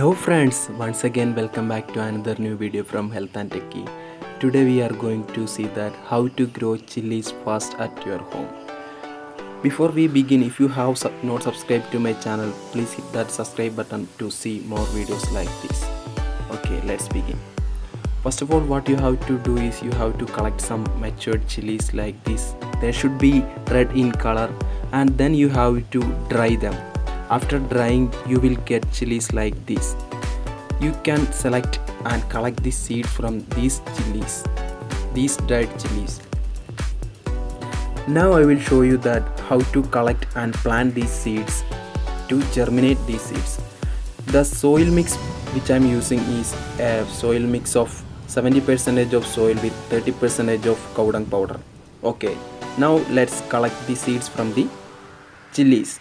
Hello friends, once again welcome back to another new video from Health and Techie. Today we are going to see that how to grow chilies fast at your home. Before we begin, if you have not subscribed to my channel, please hit that subscribe button to see more videos like this. Okay, let's begin. First of all, what you have to do is you have to collect some matured chilies like this. They should be red in color and then you have to dry them. After drying, you will get chilies like this. You can select and collect the seed from these chilies, these dried chilies. Now I will show you that how to collect and plant these seeds to germinate these seeds. The soil mix which I am using is a soil mix of 70% of soil with 30% of cow dung powder. Okay, now let's collect the seeds from the chilies.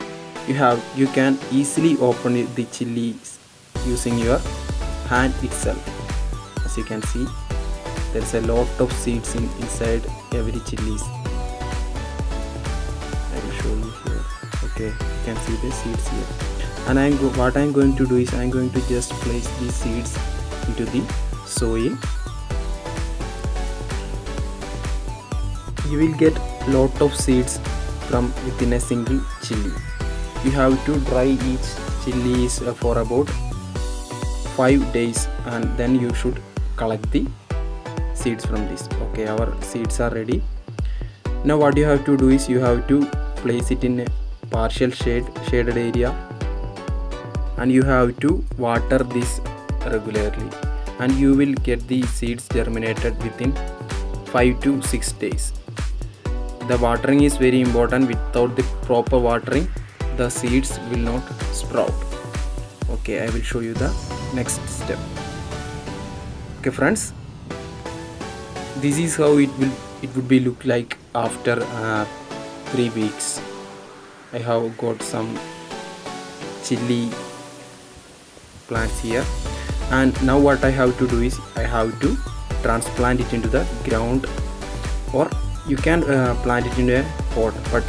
You can easily open the chilies using your hand itself. As you can see, there is a lot of seeds inside every chilies. I will show you here. Okay, you can see the seeds here. And what I am going to do is I am going to just place these seeds into the soil. You will get lot of seeds from within a single chili. You have to dry each chilies for about 5 days and then you should collect the seeds from this. Okay, our seeds are ready. Now what you have to do is you have to place it in a partial shaded area and you have to water this regularly and you will get the seeds germinated within 5 to 6 days. The watering is very important. Without the proper watering, the seeds will not sprout. Okay, I will show you the next step. Okay friends, this is how it would be look like after 3 weeks. I have got some chili plants here, and now what I have to do is I have to transplant it into the ground, or you can plant it in a pot, but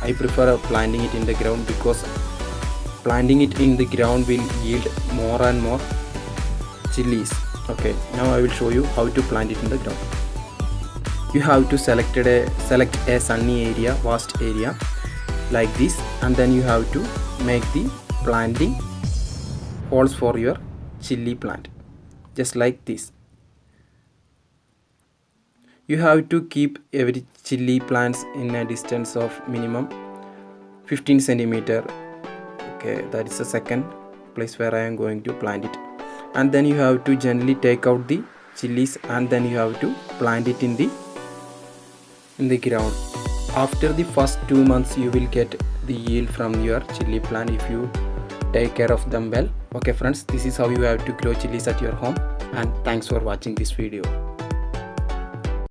I prefer planting it in the ground because planting it in the ground will yield more and more chilies. Okay, now I will show you how to plant it in the ground. You have to select a sunny area, vast area like this, and then you have to make the planting holes for your chili plant, just like this. You have to keep every chili plants in a distance of minimum 15 centimeter. Okay, that is the second place where I am going to plant it. And then you have to gently take out the chilies and then you have to plant it in the ground. After the first 2 months, you will get the yield from your chili plant if you take care of them well. Okay friends, this is how you have to grow chilies at your home, and thanks for watching this video.